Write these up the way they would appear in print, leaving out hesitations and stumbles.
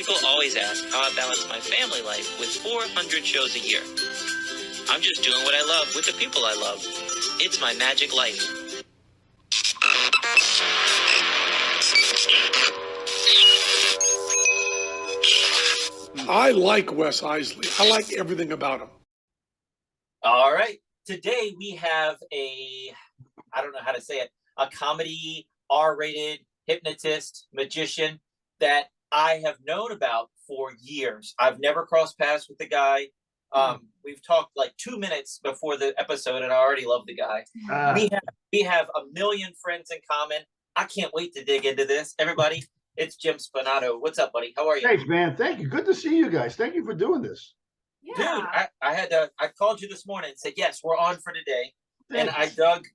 People always ask how I balance my family life with 400 shows a year. I'm just doing what I love with the people I love. It's my magic life. I like Wes Iseli. I like everything about him. All right. Today we have I don't know how to say it, a comedy R-rated hypnotist, magician that I have known about for years. I've never crossed paths with the guy. We've talked like 2 minutes before the episode, and I already love the guy. We have a million friends in common. I can't wait to dig into this. Everybody, it's Jim Spinnato. What's up, buddy? How are you? Thanks, man. Thank you. Good to see you guys. Thank you for doing this. Yeah. Dude, I called you this morning and said, yes, we're on for today. Thanks. And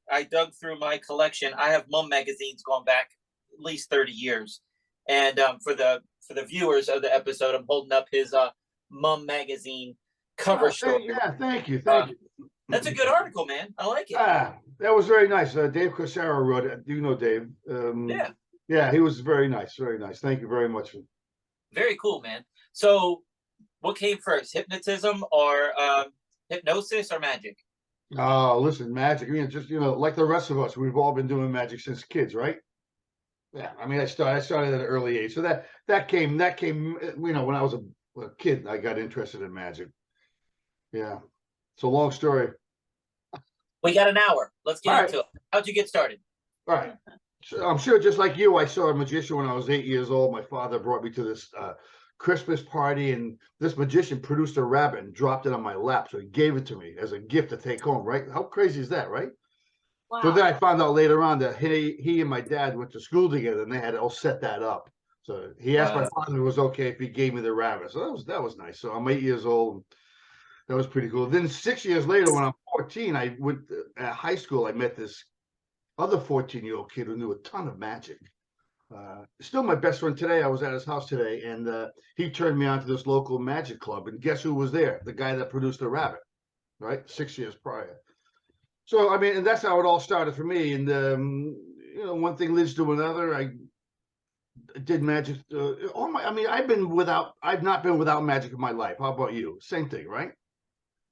I dug through my collection. I have mum magazines going back at least 30 years. And for the viewers of the episode, I'm holding up his mum magazine cover story. Thank you. That's a good article, man. I like it. That was very nice. Dave Cosaro wrote it. Do you know Dave? Yeah, he was very nice. Very nice. Thank you very much. Very cool, man. So what came first, hypnotism or hypnosis or magic? Oh, listen, magic. I mean, just, like the rest of us, we've all been doing magic since kids, right? Yeah. I mean, I started at an early age. So that came, when I was a kid, I got interested in magic. Yeah. It's a long story. We got an hour. Let's get into it. How'd you get started? All right. So I'm sure just like you, I saw a magician when I was 8 years old. My father brought me to this Christmas party, and this magician produced a rabbit and dropped it on my lap. So he gave it to me as a gift to take home, right? How crazy is that, right? Wow. So then I found out later on that he and my dad went to school together, and they had all set that up. So he asked my father if it was okay if he gave me the rabbit. So that was nice. So I'm 8 years old. That was pretty cool. Then 6 years later, when I'm 14, I went at high school. I met this other 14-year-old kid who knew a ton of magic. Still my best friend today. I was at his house today, and he turned me on to this local magic club. And guess who was there? The guy that produced the rabbit, right? 6 years prior. So, I mean, and that's how it all started for me. And, one thing leads to another. I did magic. I've not been without magic in my life. How about you? Same thing, right?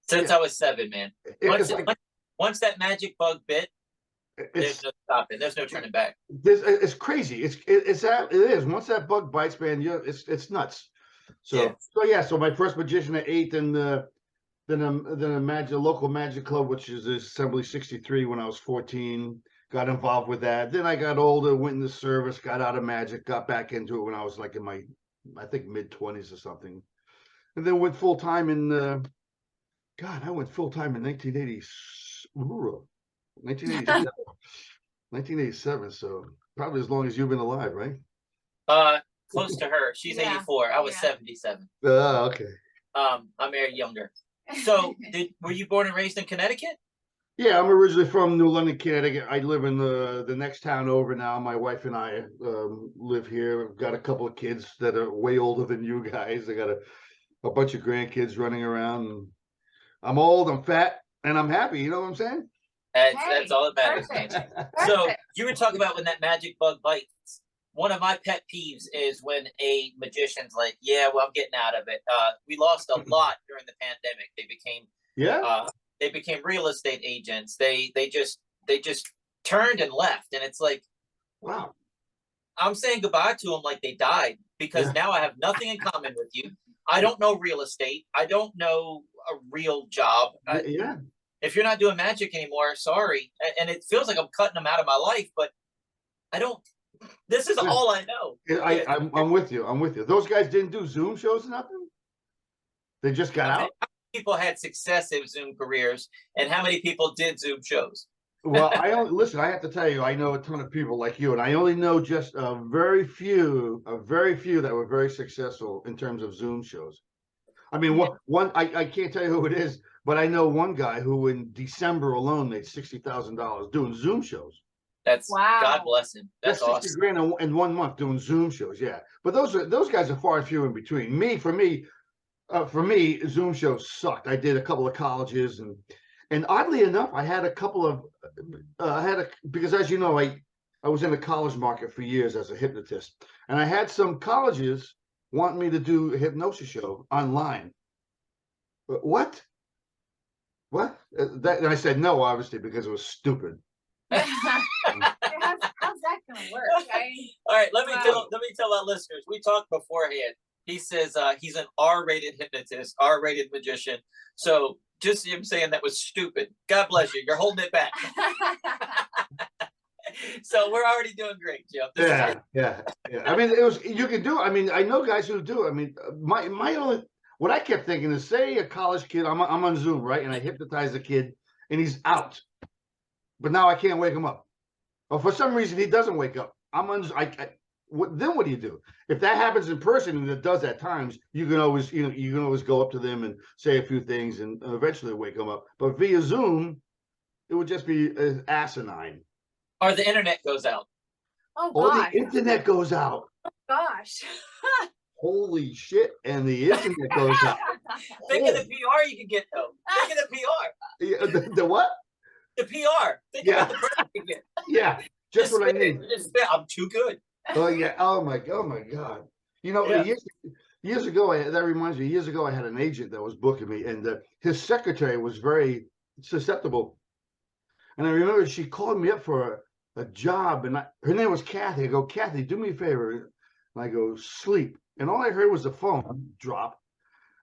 Since I was 7, man. Once that magic bug bit, there's no stopping. There's no turning back. It's crazy. It is. Once that bug bites, man, it's nuts. So my first magician at 8, and then a local magic club, which is Assembly 63, when I was 14. Got involved with that. Then I got older, went in the service, got out of magic, got back into it when I was like in my, I think, mid-20s or something, and then went full time in. I went full time in 1987. So probably as long as you've been alive, right? Close to her. She's 84. I was 77. Okay. I'm married younger. So, were you born and raised in Connecticut? Yeah, I'm originally from New London, Connecticut. I live in the next town over now. My wife and I live here. We've got a couple of kids that are way older than you guys. I got a bunch of grandkids running around. And I'm old, I'm fat, and I'm happy. You know what I'm saying? That's all that matters, man. So you were talking about when that magic bug bites. One of my pet peeves is when a magician's like, "Yeah, well, I'm getting out of it." We lost a lot during the pandemic. They became real estate agents. They just turned and left, and it's like, wow. I'm saying goodbye to them like they died, because now I have nothing in common with you. I don't know real estate. I don't know a real job. If you're not doing magic anymore, sorry. And it feels like I'm cutting them out of my life, but I don't. This is all I know. I'm with you. Those guys didn't do Zoom shows or nothing? They just got out? How many people had successive Zoom careers, and how many people did Zoom shows? Well, I have to tell you, I know a ton of people like you, and I only know just a very few that were very successful in terms of Zoom shows. I mean, I can't tell you who it is, but I know one guy who in December alone made $60,000 doing Zoom shows. That's wow. God bless him. That's awesome. 60 grand in 1 month doing Zoom shows. Yeah, but those guys are far and few in between. For me, Zoom shows sucked. I did a couple of colleges, and oddly enough, I had a couple of because as you know, I was in the college market for years as a hypnotist, and I had some colleges wanting me to do a hypnosis show online. But what? What? And I said no, obviously, because it was stupid. How's that gonna work? All right, let me tell our listeners. We talked beforehand. He says he's an R-rated hypnotist, R-rated magician. So just him saying that was stupid. God bless you. You're holding it back. So we're already doing great, Jim. Yeah. I mean, you can do it. I mean, I know guys who do it. I mean, my only what I kept thinking is, say a college kid, I'm on Zoom, right, and I hypnotize a kid, and he's out, but now I can't wake him up. Or for some reason he doesn't wake up. Then what do you do? If that happens in person, and it does at times, you can always go up to them and say a few things and eventually wake them up. But via Zoom, it would just be asinine. Or the internet goes out. Oh gosh. The internet goes out. Oh gosh. Holy shit! And the internet goes out. Think of the PR you can get though. Think of the PR. Yeah, the what? The PR. Think about the PR you get. Yeah, just what I need. I'm too good. Oh yeah. Oh my God. You know, years ago, that reminds me. Years ago, I had an agent that was booking me, and his secretary was very susceptible. And I remember she called me up for a job, and her name was Kathy. I go, Kathy, do me a favor. And I go, sleep. And all I heard was the phone drop.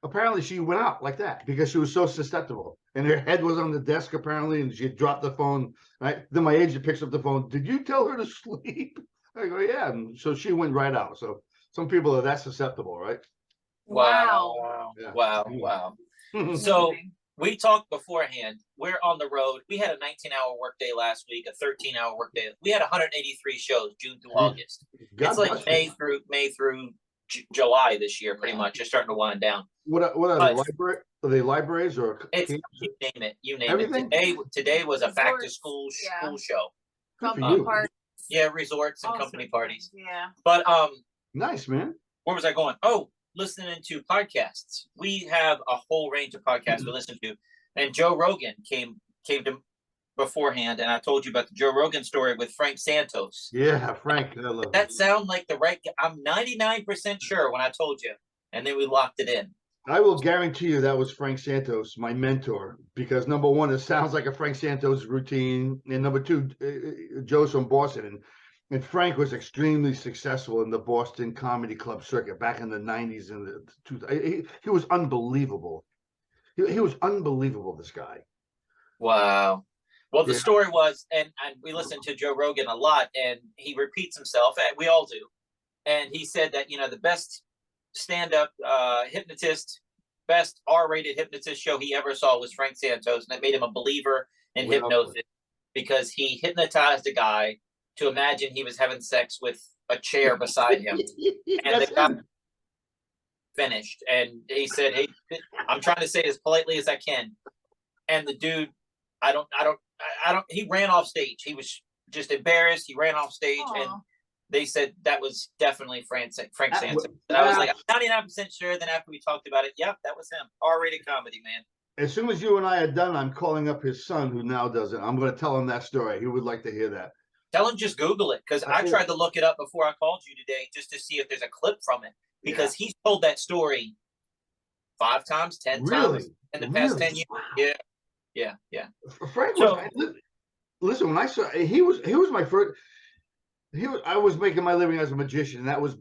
Apparently, she went out like that because she was so susceptible. And her head was on the desk, apparently, and she dropped the phone. Right? Then my agent picks up the phone. Did you tell her to sleep? I go, yeah. And so she went right out. So some people are that susceptible, right? Wow. Yeah. Wow. So we talked beforehand. We're on the road. We had a 19-hour workday last week, a 13-hour workday. We had 183 shows, June through August. It's like May through July this year, pretty much. Just starting to wind down. What are they? Library? Are they libraries or? It's, you name it. You name Everything? it. Today was a back to school show. Good for you. Yeah, resorts and company parties. Yeah. But nice, man. Where was I going? Oh, listening to podcasts. We have a whole range of podcasts we listen to, and Joe Rogan came to beforehand, and I told you about the Joe Rogan story with Frank Santos. Yeah, Frank. I love that. Sound like the right? I'm 99% sure when I told you, and then we locked it in. I will guarantee you that was Frank Santos, my mentor, because number one, it sounds like a Frank Santos routine, and number two, Joe's from Boston, and Frank was extremely successful in the Boston comedy club circuit back in the 90s and the 2000s. He was unbelievable. He was unbelievable, this guy. Wow. Well, the story was, and we listened to Joe Rogan a lot, and he repeats himself, and we all do. And he said that, the best stand-up hypnotist, best R-rated hypnotist show he ever saw was Frank Santos, and it made him a believer in hypnosis because he hypnotized a guy to imagine he was having sex with a chair beside him. And the guy finished, and he said, "Hey, I'm trying to say it as politely as I can." And the dude, I don't. He ran off stage. He was just embarrassed. He ran off stage, and they said that was definitely Frank Santos. And I was like, I'm 99% sure. Then after we talked about it, yep, that was him. R-rated comedy, man. As soon as you and I are done, I'm calling up his son, who now does it. I'm going to tell him that story. He would like to hear that. Tell him just Google it, because I tried to look it up before I called you today just to see if there's a clip from it, because he's told that story 5 times, 10 times in the past 10 years. Wow. Yeah. Frank was, listen, when I saw he was my first. I was making my living as a magician, and that was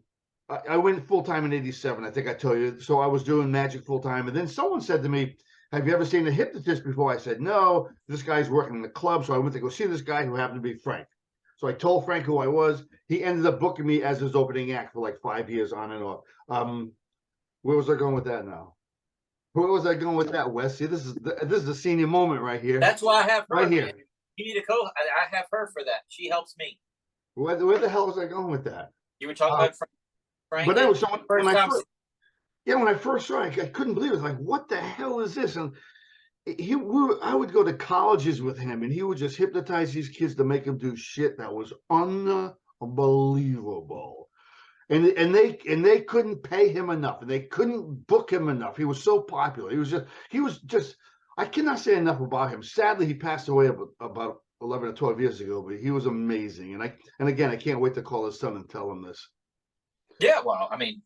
I went full time in '87. I think I told you. So I was doing magic full time, and then someone said to me, "Have you ever seen a hypnotist before?" I said, "No." This guy's working in the club, so I went to go see this guy who happened to be Frank. So I told Frank who I was. He ended up booking me as his opening act for like 5 years on and off. Where was I going with that now? Where was I going with that, Wes? See, this is the senior moment right here. That's why I have her. Right here. Man. You need a I have her for that. She helps me. Where the hell was I going with that? You were talking about Frank. But that was when I first saw it, I couldn't believe it. I was like, what the hell is this? And I would go to colleges with him, and he would just hypnotize these kids to make them do shit that was unbelievable. And they couldn't pay him enough, and they couldn't book him enough. He was so popular. He was just I cannot say enough about him. Sadly, he passed away about 11 or 12 years ago, but he was amazing. And again, I can't wait to call his son and tell him this. Yeah, well, I mean,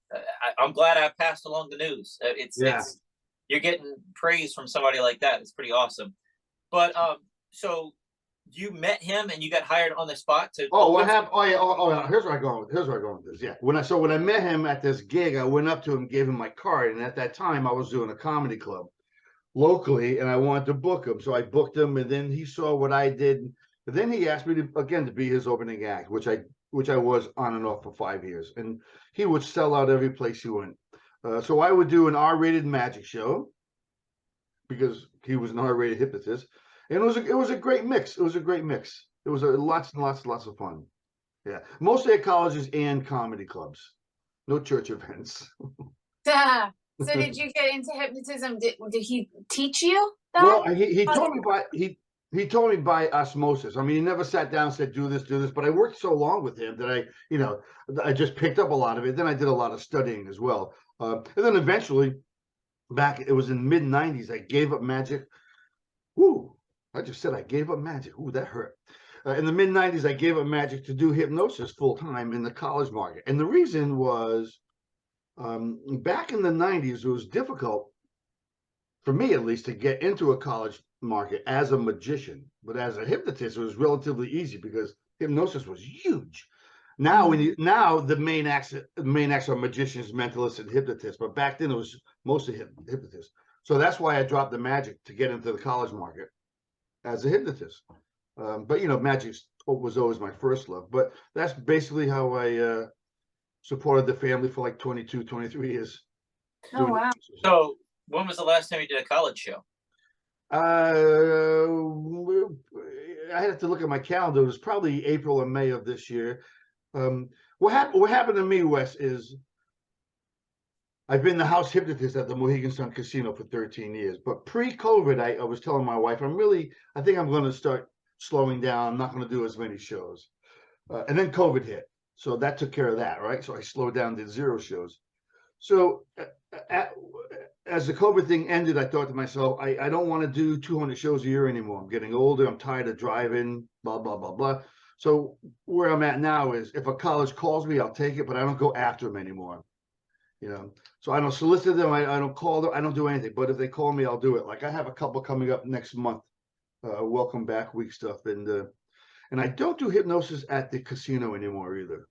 I'm glad I passed along the news. Yeah. It's you're getting praise from somebody like that. It's pretty awesome. But so you met him and you got hired on the spot to. Oh, what happened? Oh yeah. Yeah. Here's where I go. Here's where I go with this. Yeah. When I met him at this gig, I went up to him, gave him my card, and at that time I was doing a comedy club locally, and I wanted to book him, so I booked him, and then he saw what I did, and then he asked me to be his opening act, which I was on and off for 5 years, and he would sell out every place he went. So I would do an R-rated magic show because he was an R-rated hypnotist, and it was a great mix. It was a great mix. It was lots and lots of fun. Yeah, mostly at colleges and comedy clubs, no church events. So did you get into hypnotism? Did he teach you that? Well, he told me by osmosis. I mean, he never sat down and said, do this, but I worked so long with him that I just picked up a lot of it. Then I did a lot of studying as well. And then eventually, it was in mid-90s, I gave up magic. Woo, I just said I gave up magic. Ooh, that hurt. In the mid-90s, I gave up magic to do hypnosis full-time in the college market. And the reason was, back in the 90s, it was difficult, for me at least, to get into a college market as a magician. But as a hypnotist, it was relatively easy because hypnosis was huge. Now, the main acts are magicians, mentalists, and hypnotists. But back then, it was mostly hypnotists. So that's why I dropped the magic to get into the college market as a hypnotist. But magic was always my first love. But that's basically how I supported the family for like 22, 23 years. Oh, wow. So when was the last time you did a college show? I had to look at my calendar. It was probably April or May of this year. What happened to me, Wes, is I've been the house hypnotist at the Mohegan Sun Casino for 13 years. But pre-COVID, I was telling my wife, I think I'm going to start slowing down. I'm not going to do as many shows. And then COVID hit. So that took care of that, right? So I slowed down, did 0 shows. So as the COVID thing ended, I thought to myself, I don't want to do 200 shows a year anymore. I'm getting older. I'm tired of driving, blah, blah, blah, blah. So where I'm at now is if a college calls me, I'll take it, but I don't go after them anymore. So I don't solicit them. I don't call them. I don't do anything. But if they call me, I'll do it. Like I have a couple coming up next month, welcome back week stuff. And I don't do hypnosis at the casino anymore either.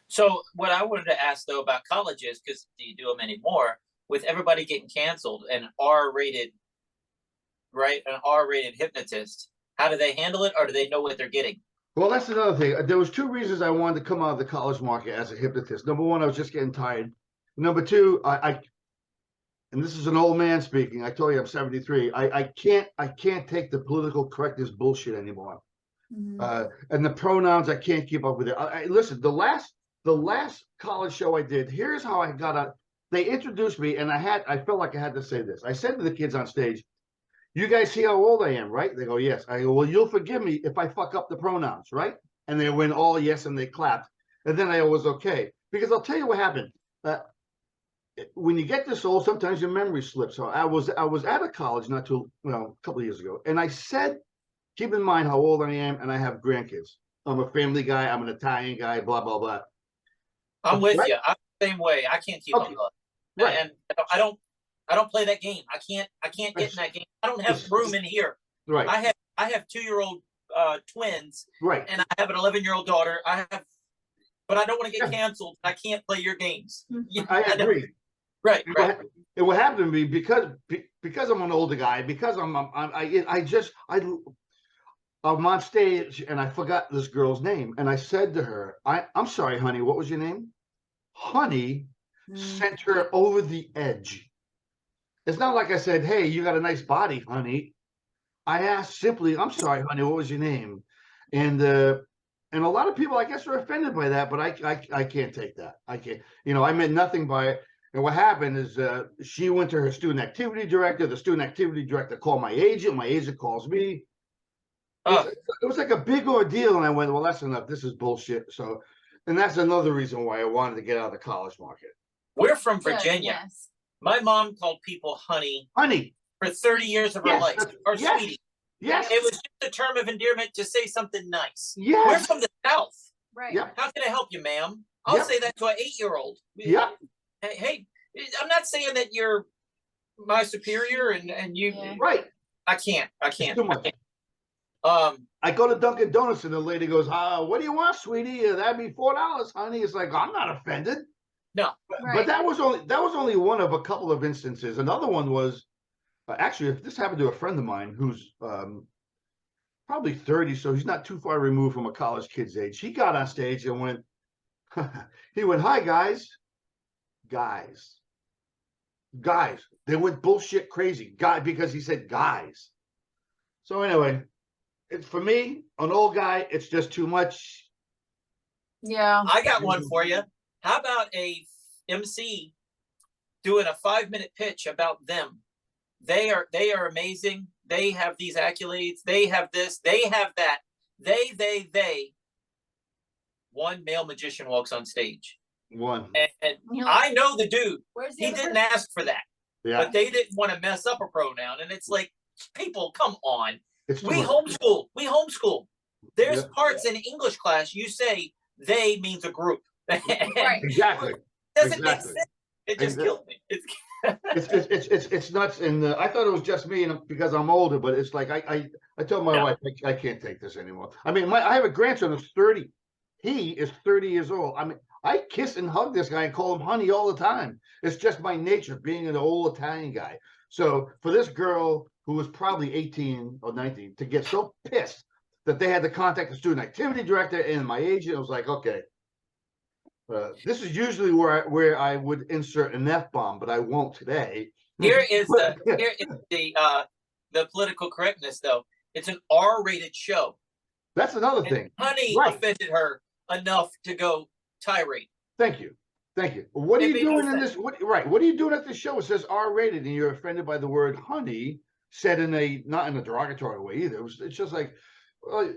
So what I wanted to ask though about colleges, because do you do them anymore? With everybody getting canceled, an R-rated hypnotist, how do they handle it, or do they know what they're getting? Well, that's another thing. There was 2 reasons I wanted to come out of the college market as a hypnotist. Number 1, I was just getting tired. Number 2, and this is an old man speaking. I told you I'm 73. I can't take the political correctness bullshit anymore. And the pronouns, I can't keep up with it. Listen, the last college show I did, here's how I got out. They introduced me, and I felt like I had to say this. I said to the kids on stage, "You guys see how old I am, right?" They go, "Yes." I go, "Well, you'll forgive me if I fuck up the pronouns, right?" And they went all yes, and they clapped. And then I was okay, because I'll tell you what happened. When you get this old, sometimes your memory slips. So I was at a college a couple of years ago, and I said, keep in mind how old I am, and I have grandkids. I'm a family guy. I'm an Italian guy. Blah blah blah. I'm with you. I'm the same way. I can't keep up. Right. And I don't play that game. I can't get in that game. I don't have room in here. Right. I have 2-year-old twins. Right. And I have an 11-year-old daughter. But I don't want to get canceled. I can't play your games. I agree. Right. It will happen to me because I'm an older guy. Because I'm on stage and I forgot this girl's name, and I said to her, "I'm sorry, honey. What was your name?" Honey sent her over the edge. It's not like I said, "Hey, you got a nice body, honey." I asked simply, "I'm sorry, honey. What was your name?" And a lot of people, I guess, are offended by that, but I can't take that. I can't. I meant nothing by it. And what happened is she went to her student activity director. The student activity director called my agent. My agent calls me. It was like a big ordeal, and I went, "Well, that's enough. This is bullshit." So, and that's another reason why I wanted to get out of the college market. We're from Virginia. Yes. My mom called people honey for 30 years of her life, or sweetie. Yes. It was just a term of endearment to say something nice. Yes. We're from the South. Right. Yeah. How can I help you, ma'am? I'll Yeah. say that to an 8-year-old. Yeah. Hey, I'm not saying that you're my superior and you. Yeah. Right. I can't. It's too much. Um, I go to Dunkin' Donuts and the lady goes, what do you want, sweetie? That'd be $4, honey. It's like, I'm not offended. no. But Right. that was only one of a couple of instances. Another one was actually, if this happened to a friend of mine who's probably 30, so he's not too far removed from a college kid's age. He got on stage and went, he went, hi, guys. Guys. They went bullshit crazy. Because he said guys. So anyway, for me, an old guy, it's just too much. Yeah. I got one for you. How about a MC doing a 5-minute pitch about them? They are amazing. They have these accolades. They have this. They have that. They. One male magician walks on stage. One. And You're like, I know the dude. where's the He other didn't person? ask for that. Yeah. But they didn't want to mess up a pronoun. And it's like, people, come on. It's too We much. homeschool. We homeschool. There's Yeah. parts in English class you say they means a group. Right. Exactly. Doesn't make Exactly. sense. It just Exactly. killed me. It's nuts, and I thought it was just me, and because I'm older. But it's like I told my No. wife I can't take this anymore. I mean, I have a grandson who's 30. He is 30 years old. I mean, I kiss and hug this guy and call him honey all the time. It's just my nature, being an old Italian guy. So for this girl who was probably 18 or 19 to get so pissed that they had to contact the student activity director and my agent, I was like, okay. This is usually where I would insert an F-bomb, but I won't today. Here is the political correctness, though. It's an R-rated show. That's another And thing. honey Right. offended her enough to go tirade. Thank you. What are It you made no doing in sense. this? What are you doing at this show? It says R-rated, and you're offended by the word honey, said not in a derogatory way either. It's just like, well,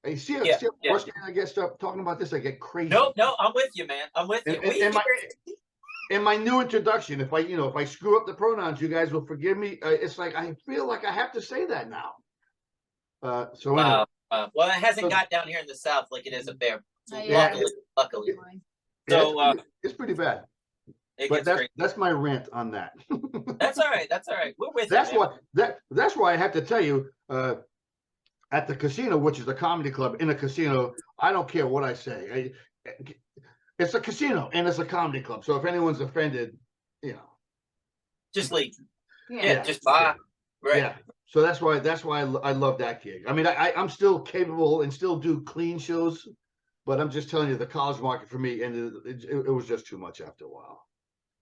I see it. Yeah, yeah. Once I get start talking about this, I get crazy. No, I'm with you, man. I'm with you. In my new introduction, if I screw up the pronouns, you guys will forgive me. It's like I feel like I have to say that now. So anyway. Well, it hasn't got down here in the South like it is up there. Yeah. Luckily. Yeah, So it's pretty bad. it But gets great. that's my rant on that. That's all right. That's all right. We're with That's you. Man. that's why I have to tell you, at the casino, which is a comedy club in a casino, I don't care what I say. It's a casino and it's a comedy club. So if anyone's offended, Just leave. Yeah. Just bye. Right. Yeah. So that's why I love that gig. I mean, I'm still capable and still do clean shows, but I'm just telling you, the college market for me, and it was just too much after a while.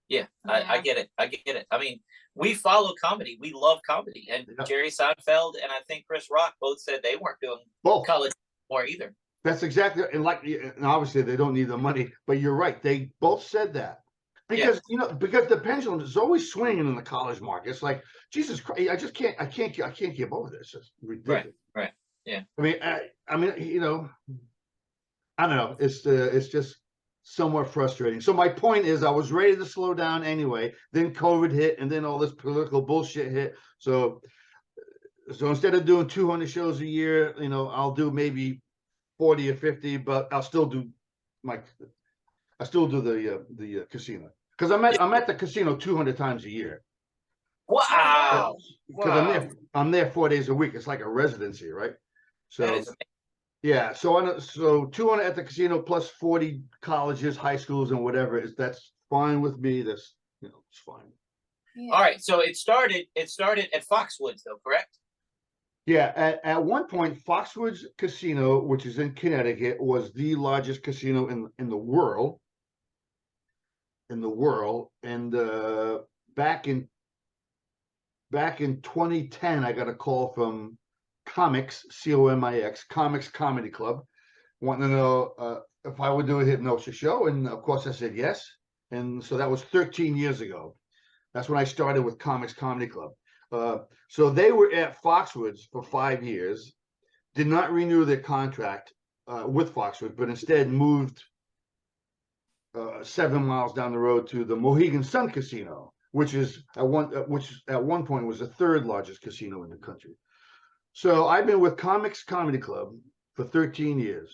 Yeah, I get it. I get it. I mean, we follow comedy. We love comedy. And Yeah. Jerry Seinfeld and I think Chris Rock both said they weren't doing Both. college more either. That's exactly, and obviously they don't need the money, but you're right. They both said that because because the pendulum is always swinging in the college market. It's like, Jesus Christ, I can't keep over this. It's ridiculous. Right. Yeah. I mean, I don't know. It's just somewhat frustrating. So my point is, I was ready to slow down anyway. Then COVID hit, and then all this political bullshit hit. So instead of doing 200 shows a year, I'll do maybe 40 or 50, but I'll still do the casino, because I'm at the casino 200 times a year. Wow. Because I'm there 4 days a week. It's like a residency, right? So That is yeah, so 200 at the casino plus 40 colleges, high schools, and whatever that's fine with me. That's it's fine. Yeah. all right. So it started at Foxwoods, though, correct? Yeah, at one point, Foxwoods Casino, which is in Connecticut, was the largest casino in the world. And back in 2010, I got a call from Comics, COMIX, Comics Comedy Club, wanting to know if I would do a hypnosis show, and of course I said yes. And so that was 13 years ago. That's when I started with Comics Comedy Club. So they were at Foxwoods for 5 years, did not renew their contract with Foxwoods, but instead moved 7 miles down the road to the Mohegan Sun Casino, which at one point was the third largest casino in the country. So I've been with Comics Comedy Club for 13 years.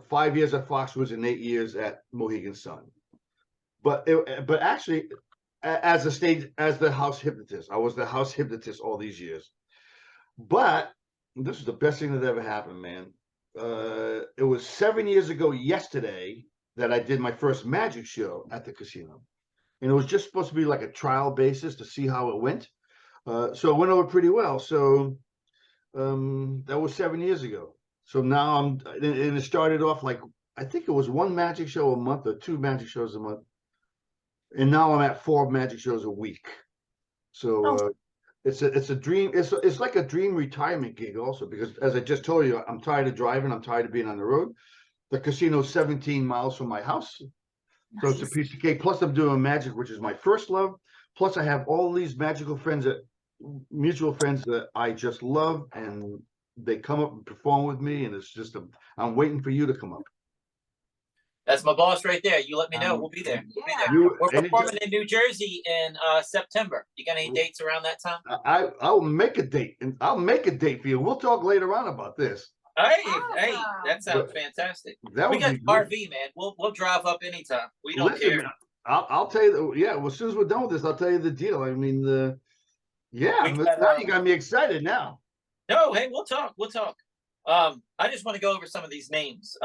5 years at Foxwoods and 8 years at Mohegan Sun. But actually, as the house hypnotist, I was the house hypnotist all these years. But this is the best thing that ever happened, man. It was 7 years ago yesterday that I did my first magic show at the casino, and it was just supposed to be like a trial basis to see how it went. So it went over pretty well. So that was 7 years ago. So now and it started off like, I think it was one magic show a month or two magic shows a month. And now I'm at 4 magic shows a week. So it's a dream. It's like a dream retirement gig also, because as I just told you, I'm tired of driving. I'm tired of being on the road. The casino's 17 miles from my house. So it's a piece of cake. Plus I'm doing magic, which is my first love. Plus I have all these magical friends mutual friends that I just love, and they come up and perform with me, and it's just I'm waiting for you to come up. That's my boss right there. You let me know. We'll be there. We'll be there. We're performing in New Jersey in September. You got any dates around that time? I'll make a date, and I'll make a date for you. We'll talk later on about this. Hey, that sounds fantastic. We got RV, man. We'll drive up anytime. We don't care. Man, I'll tell you. Yeah, well, as soon as we're done with this, I'll tell you the deal. I mean, now you got me excited now. No, hey, we'll talk. I just want to go over some of these names.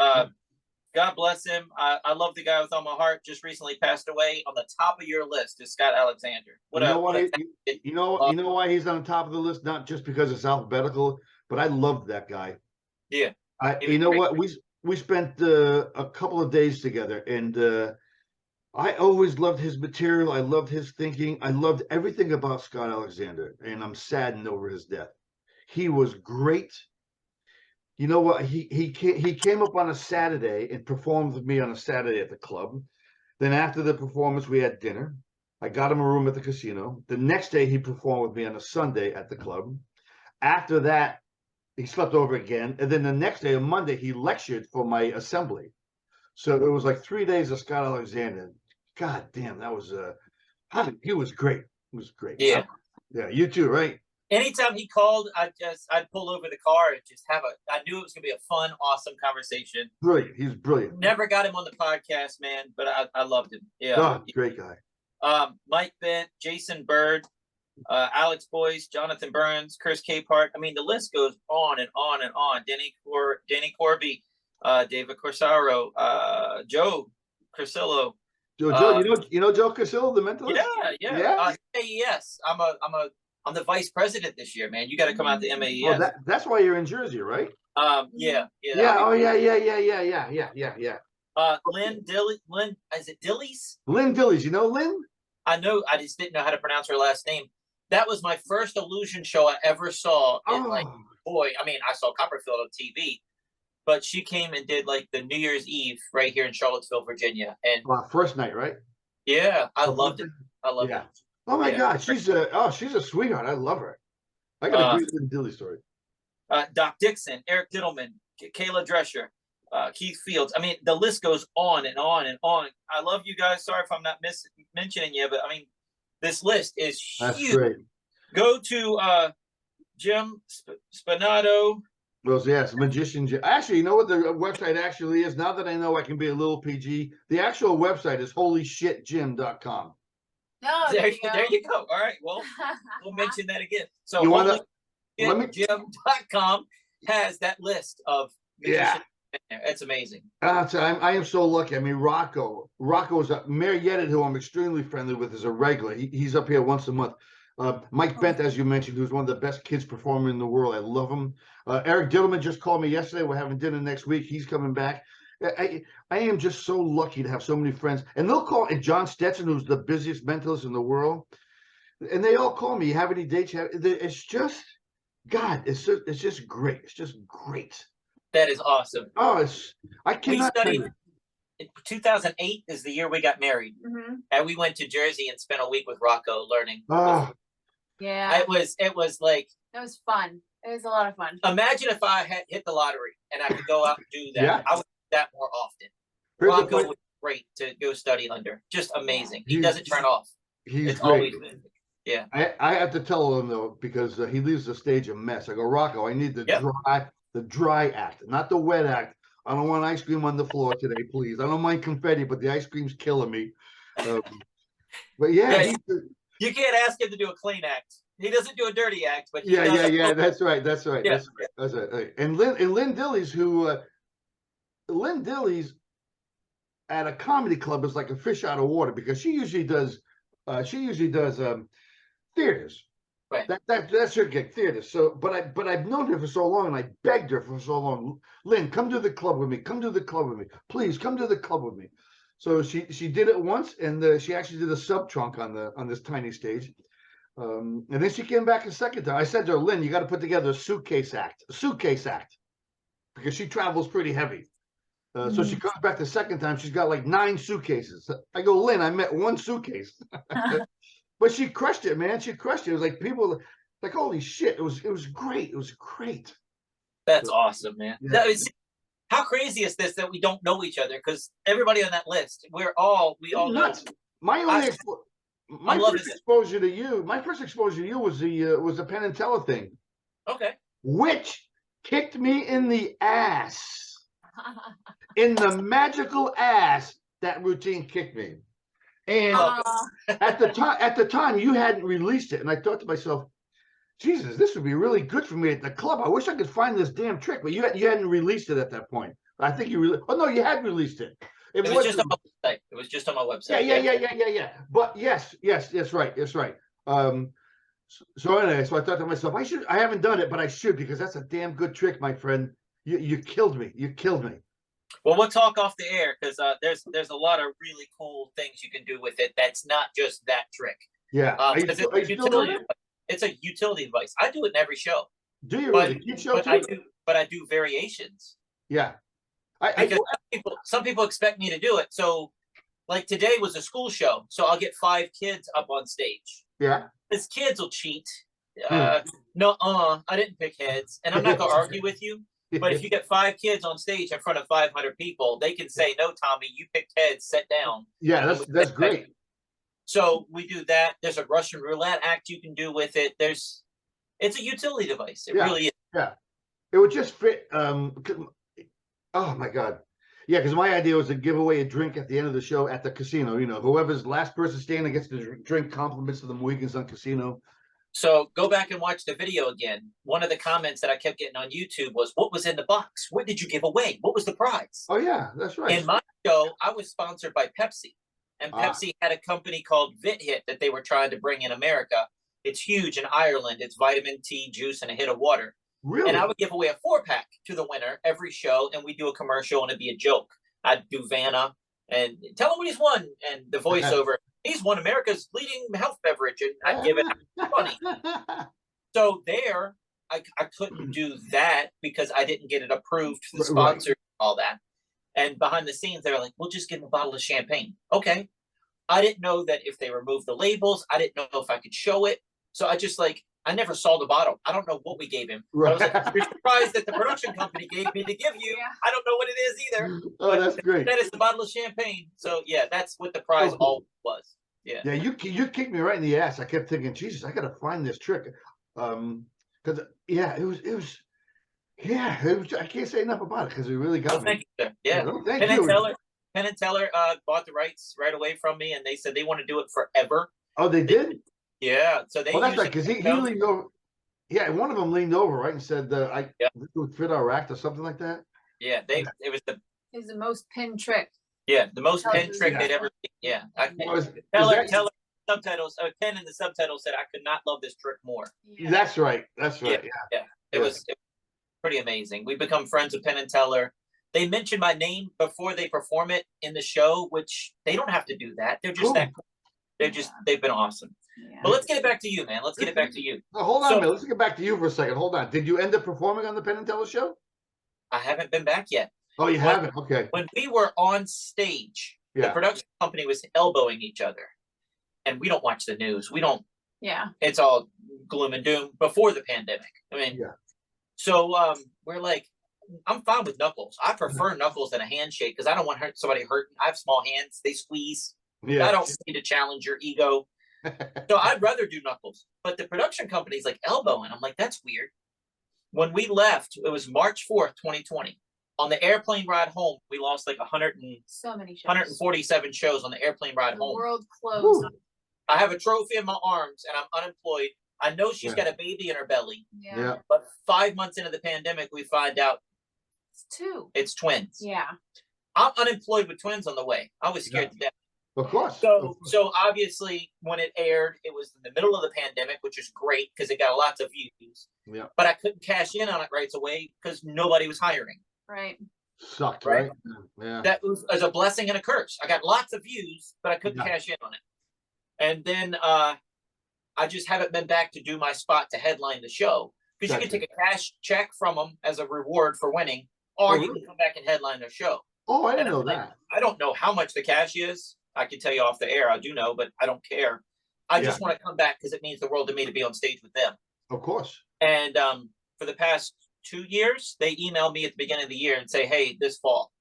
God bless him. I love the guy with all my heart. Just recently passed away. On the top of your list is Scott Alexander. You know why he's on the top of the list? Not just because it's alphabetical, but I loved that guy. Yeah. You know what? We spent a couple of days together, and I always loved his material. I loved his thinking. I loved everything about Scott Alexander, and I'm saddened over his death. He was great. You know what? He came up on a Saturday and performed with me on a Saturday at the club. Then after the performance, we had dinner. I got him a room at the casino. The next day, he performed with me on a Sunday at the club. After that, he slept over again. And then the next day, on Monday, he lectured for my assembly. So it was like 3 days of Scott Alexander. God damn, that was he was great. He was great. Yeah. Yeah, you too, right? Anytime he called, I'd pull over the car and just I knew it was gonna be a fun, awesome conversation. Brilliant. He's brilliant. Never got him on the podcast, man, but I loved him. Yeah. Oh, great guy. Mike Bent, Jason Bird, Alex Boyce, Jonathan Burns, Chris Capehart. I mean, the list goes on and on and on. Danny Corby, David Corsaro, Joe Crisillo. Joe, you know Joe Crisillo, the mentalist? Yeah. AES. I'm the vice president this year, man. You got to come out to MAES. Oh, that's why you're in Jersey, right? Yeah. Oh, yeah. Lynn is it Dillies? Lynn Dillies. You know Lynn? I know. I just didn't know how to pronounce her last name. That was my first illusion show I ever saw. I saw Copperfield on TV, but she came and did like the New Year's Eve right here in Charlottesville, Virginia, and first night, right? Yeah, I loved it. it. Oh my God, she's a sweetheart. I love her. I got a great Lynn Dillies story. Doc Dixon, Eric Diddleman, Kayla Drescher, Keith Fields. I mean, the list goes on and on and on. I love you guys. Sorry if I'm not mentioning you, but I mean, this list is That's huge. Great. Go to Jim Spinnato. Well, yes, magician. Actually, you know what the website actually is? Now that I know I can be a little PG, the actual website is holyshitjim.com. No, there you go. All right. Well, we'll mention that again. So holyshitjim.com has that list of magicians. It's amazing. I am so lucky. I mean, Rocco is Mayor Yedid, who I'm extremely friendly with, is a regular. He's up here once a month. Mike Bent, as you mentioned, who's one of the best kids performing in the world. I love him. Eric Diddleman just called me yesterday. We're having dinner next week. He's coming back. I am just so lucky to have so many friends. And they'll call John Stetson, who's the busiest mentalist in the world. And they all call me. You have any dates? It's just, God, it's just great. It's just great. That is awesome. Oh, I cannot. We studied. 2008 is the year we got married, and we went to Jersey and spent a week with Rocco learning. Oh, yeah. It was like that was fun. It was a lot of fun. Imagine if I had hit the lottery and I could go out and do that. Yeah. I would do that more often. Rocco was great to go study under. Just amazing. He doesn't turn off. It's great. Always been. Yeah. I have to tell him though, because he leaves the stage a mess. I go, Rocco, I need the dry act, not the wet act. I don't want ice cream on the floor today, please. I don't mind confetti, but the ice cream's killing me. But yeah, Yeah, you can't ask him to do a clean act. He doesn't do a dirty act, but he yeah, does. yeah. That's right. That's right. Yeah. That's right. And Lynn Dilly's Lynn Dilly's at a comedy club is like a fish out of water because she usually does theaters. Right. That's her gig, theater. So, but I've known her for so long, and I begged her for so long. Lynn, come to the club with me. Come to the club with me, please. Come to the club with me. So she did it once, and she actually did a sub trunk on this tiny stage. And then she came back a second time. I said to her, Lynn, you got to put together a suitcase act, because she travels pretty heavy. So she comes back the second time. She's got like 9 suitcases. I go, Lynn, I met 1 suitcase. But she crushed it, man. She crushed it. It was like people like, holy shit. It was great. It was great. That's awesome, man. Yeah. How crazy is this that we don't know each other? Because everybody on that list, we all nuts. know. My first exposure to you was the Penn and Teller thing. Okay. Which kicked me in the ass. In the magical ass, that routine kicked me. And at the time, you hadn't released it, and I thought to myself, Jesus, this would be really good for me at the club. I wish I could find this damn trick, but you hadn't released it at that point. I think you oh no, you had released it. It was just on my website. It was just on my website. Yeah. But yes, right. So anyway, so I thought to myself, I haven't done it, but I should, because that's a damn good trick, my friend. You killed me. You killed me. Well, we'll talk off the air, because there's a lot of really cool things you can do with it. That's not just that trick. Yeah. It's a utility device. I do it in every show. Do you really? Each show too? I do variations. Yeah. Because some people expect me to do it. So, like today was a school show, so I'll get 5 kids up on stage. Yeah. These kids will cheat. No, I didn't pick heads, and I'm not gonna argue with you. But if you get 5 kids on stage in front of 500 people, they can say, "No, Tommy, you picked heads. Sit down." Yeah, that's great. So we do that. There's a Russian roulette act you can do with it. It's a utility device. It really is. Yeah, it would just fit. Oh my God. Yeah, because my idea was to give away a drink at the end of the show at the casino. You know, whoever's last person standing gets the drink, compliments to the Mohegan Sun Casino. So go back and watch the video again. One of the comments that I kept getting on YouTube was, "What was in the box? What did you give away? What was the prize?" Oh yeah, that's right. In my show, I was sponsored by Pepsi, and Pepsi had a company called VitHit that they were trying to bring in America. It's huge in Ireland. It's vitamin T juice and a hit of water. Really? And I would give away a 4-pack to the winner every show, and we do a commercial, and it'd be a joke. I'd do Vanna and tell him what he's won, and the voiceover. He's won America's leading health beverage, and I'd give it funny. So there, I couldn't do that because I didn't get it approved for the sponsor, all that. And behind the scenes, they were like, "We'll just give him a bottle of champagne." Okay. I didn't know that if they removed the labels, I didn't know if I could show it. So I never saw the bottle. I don't know what we gave him. Right. I was like, "You're surprised that the production company gave me to give you. I don't know what it is either." Oh, that's great. That is the bottle of champagne. So yeah, that's what the prize all was. Yeah. Yeah, you kicked me right in the ass. I kept thinking, Jesus, I gotta find this trick. Because I can't say enough about it because it really got me. Thank you, sir. Yeah. Thank you. Penn and Teller bought the rights right away from me, and they said they want to do it forever. Oh, they did? Yeah. So they. Well, that's right, because he leaned over. Yeah, one of them leaned over, right, and said, "This would fit our act" or something like that. Yeah, it was the most pin trick. Yeah, the most Penn trick they'd ever seen. Yeah. Teller subtitles. Penn in the subtitles said, "I could not love this trick more." Yeah. That's right. Yeah. It was pretty amazing. We become friends with Penn and Teller. They mention my name before they perform it in the show, which they don't have to do that. They're just that cool. They've been awesome. Yeah. But let's get it back to you, man. Let's get it back to you. Oh, hold on a minute. Let's get back to you for a second. Hold on. Did you end up performing on the Penn and Teller show? I haven't been back yet. Oh, you haven't? Okay. When we were on stage, the production company was elbowing each other. And we don't watch the news. We don't. Yeah. It's all gloom and doom before the pandemic. I mean, so we're like, I'm fine with knuckles. I prefer knuckles than a handshake because I don't want somebody hurting. I have small hands. They squeeze. Yeah. I don't need to challenge your ego. So I'd rather do knuckles. But the production company's like elbowing. I'm like, that's weird. When we left, it was March 4th, 2020. On the airplane ride home, we lost like So many shows. 147 shows on the airplane ride The home. world closed. Woo. I have a trophy in my arms and I'm unemployed. I know she's got a baby in her belly, Yeah. but 5 months into the pandemic, we find out It's 2. it's twins. Yeah. I'm unemployed with twins on the the I was scared to death. Of course. So obviously when it aired, it was in the middle of the pandemic, which is great because it got lots of views. Yeah. But I couldn't cash in on it right away because nobody was hiring. Right. Sucked, Right? right? Yeah. That was as a blessing and a curse. I got lots of views, but I couldn't cash in on it. And then I just haven't been back to do my spot to headline the show because you can take a cash check from them as a reward for winning, or you can come back and headline their show. Oh, I didn't know that. I don't know how much the cash is. I can tell you off the air. I do know, but I don't care. I just want to come back because it means the world to me to be on stage with them. Of course. And for the past 2 years, they emailed me at the beginning of the year and say, hey, this fall.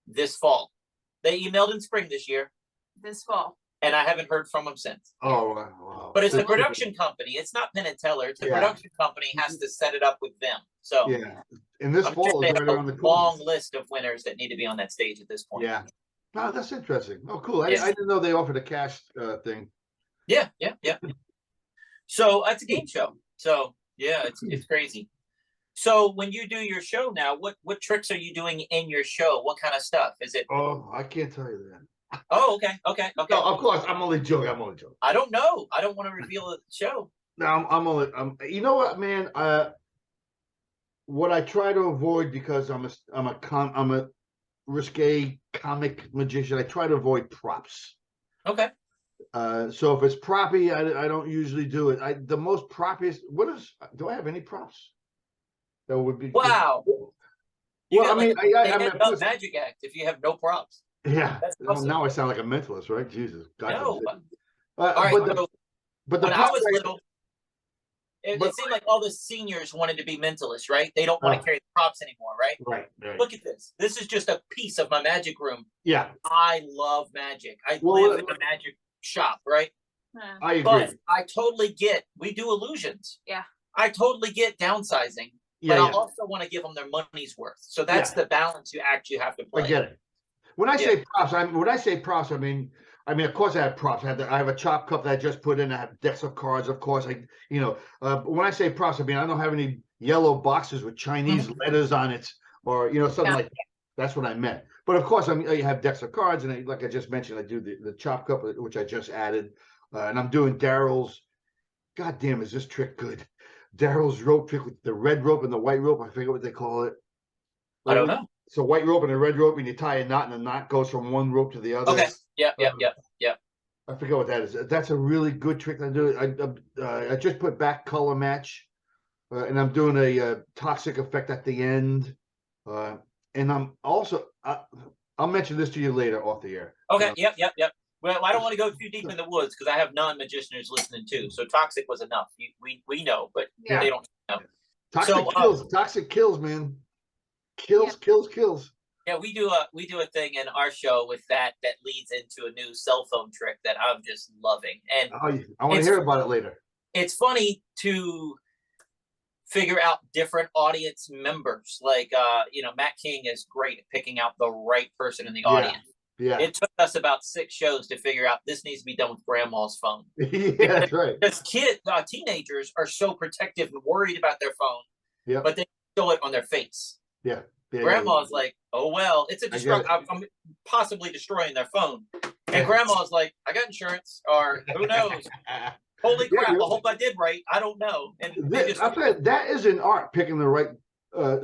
They emailed in spring this year. This fall. And I haven't heard from them since. Oh, wow. But it's a production company. It's not Penn and Teller. It's the production company has to set it up with them. So and this fall is right around the corner. Long list of winners that need to be on that stage at this point. Yeah. Oh, that's interesting. Oh, cool. I didn't know they offered a cash thing. Yeah. So it's a game show. So yeah, it's crazy. So when you do your show now, what tricks are you doing in your show? What kind of stuff is it? Oh, I can't tell you that. Oh, okay. No, of course, I'm only joking. I don't know. I don't want to reveal the show. No, I'm only. You know what, man? What I try to avoid because I'm a risque comic magician. I try to avoid props. Okay. So if it's proppy, I don't usually do it. The most proppiest. Do I have any props? That would be. Wow. Well, I mean, I mean, magic act if you have no props. Yeah. Awesome. Now I sound like a mentalist, right? Jesus. God no. All right. But when I was little, it seemed like all the seniors wanted to be mentalists, right? They don't want to carry the props anymore, right? Right. Look at this. This is just a piece of my magic room. Yeah. I love magic. I live in a magic shop, right? I agree. But I totally get, we do illusions. Yeah. I totally get downsizing, but I also want to give them their money's worth. So that's the balance you have to play. I get it. When I say props, I mean, of course I have props. I have a chop cup that I just put in. I have decks of cards, of course. When I say props, I mean, I don't have any yellow boxes with Chinese letters on it or, something like that. That's what I meant. But of course, you have decks of cards. And like I just mentioned, I do the chop cup, which I just added. And I'm doing Daryl's. God damn, is this trick good? Daryl's rope trick with the red rope and the white rope. I forget what they call it. I don't know. So white rope and a red rope, and you tie a knot, and the knot goes from one rope to the other. Okay. Yep. I forget what that is. That's a really good trick I do. I just put back color match, and I'm doing a toxic effect at the end. And I'm also I'll mention this to you later off the air. Okay. Yep. Well, I don't want to go too deep in the woods because I have non-magicianers listening too. So toxic was enough. We know, but they don't know. Toxic kills, man. Kills. Yeah, we do a thing in our show with that leads into a new cell phone trick that I'm just loving. And I want to hear about it later. It's funny to figure out different audience members. Like Matt King is great at picking out the right person in the audience. Yeah. It took us about 6 shows to figure out this needs to be done with grandma's phone. Yeah, that's right. Because teenagers are so protective and worried about their phone, but they show it on their face. Yeah. Grandma's like, oh, well, it's a destruction. I'm possibly destroying their phone. And grandma's like, I got insurance, or who knows? Holy crap, I hope I did right. I don't know. And I'll tell you, that is an art, picking the right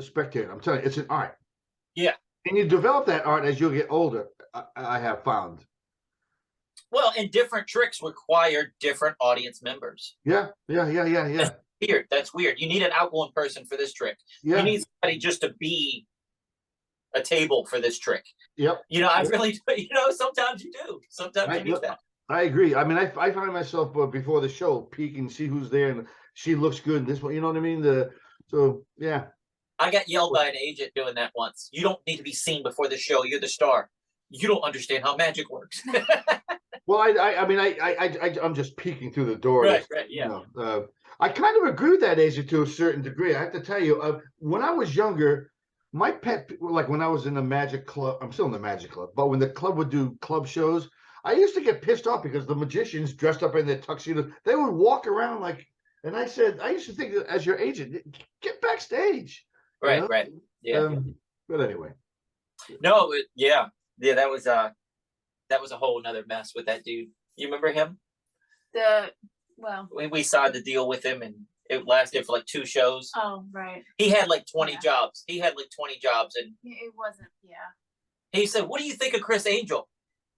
spectator. I'm telling you, it's an art. Yeah. And you develop that art as you get older, I have found. Well, and different tricks require different audience members. Yeah. That's weird. You need an outgoing person for this trick. Yeah. You need somebody just to be a table for this trick. Yep. I really, sometimes you do. Sometimes you need that. I agree. I mean, I find myself before the show peeking, see who's there, and she looks good. This one, you know what I mean? So yeah. I got yelled by an agent doing that once. You don't need to be seen before the show. You're the star. You don't understand how magic works. Well, I'm just peeking through the door. Right, yeah. I kind of agree with that agent to a certain degree. I have to tell you, when I was younger, My pet, like when I was in the Magic Club, I'm still in the Magic Club, but when the club would do club shows, I used to get pissed off because the magicians dressed up in their tuxedos, they would walk around like, and I said, I used to think as your agent, get backstage. Right, right. Yeah. But anyway. No, yeah. That was a whole nother mess with that dude. You remember him? We saw the deal with him, and it lasted for like 2 shows. Oh, right. He had like 20 jobs. And It wasn't. Yeah. he said, "What do you think of Chris Angel?"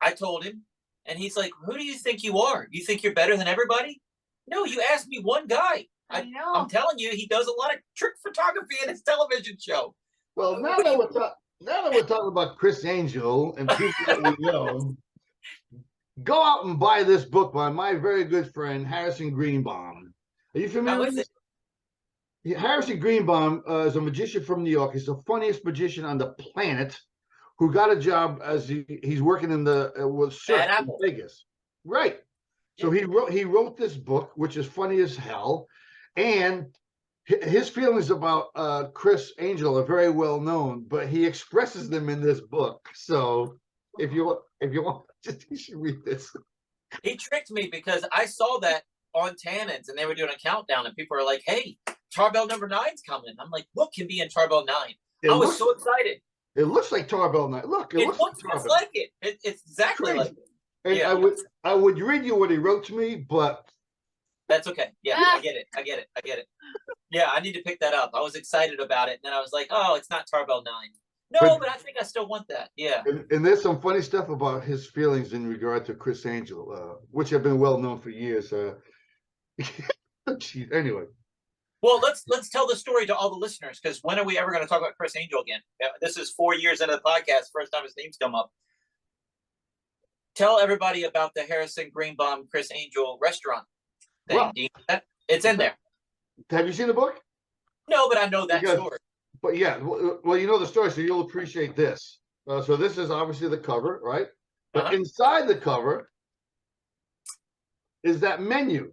I told him, and he's like, "Who do you think you are? You think you're better than everybody? No, you asked me one guy. I know. I'm telling you, he does a lot of trick photography in his television show." Well, now that we're talking about Chris Angel and people that we know, go out and buy this book by my very good friend Harrison Greenbaum. Are you familiar with this? Harrison Greenbaum is a magician from New York. He's the funniest magician on the planet, who got a job as he's working in the circus in Vegas. Right. So he wrote this book, which is funny as hell, and his feelings about Chris Angel are very well known, but he expresses them in this book. So if you want, you should read this. He tricked me because I saw that on Tannins, and they were doing a countdown, and people are like, "Hey, Tarbell number 9's coming." I'm like, "What can be in Tarbell 9?" I was so excited. It looks like Tarbell 9. Look, it looks just like it. It's exactly like it. And yeah, I would read you what he wrote to me, but that's okay. Yeah, I get it. Yeah, I need to pick that up. I was excited about it, and then I was like, "Oh, it's not Tarbell 9." No, but I think I still want that. Yeah. And there's some funny stuff about his feelings in regard to Chris Angel, which have been well known for years. Anyway. Well, let's tell the story to all the listeners, because when are we ever going to talk about Chris Angel again? This is 4 years into the podcast, first time his name's come up. Tell everybody about the Harrison Greenbaum Chris Angel restaurant thing. Well, it's in there. Have you seen the book? No, but I know that story. But yeah, well, you know the story, so you'll appreciate this. So this is obviously the cover, right? But inside the cover is that menu.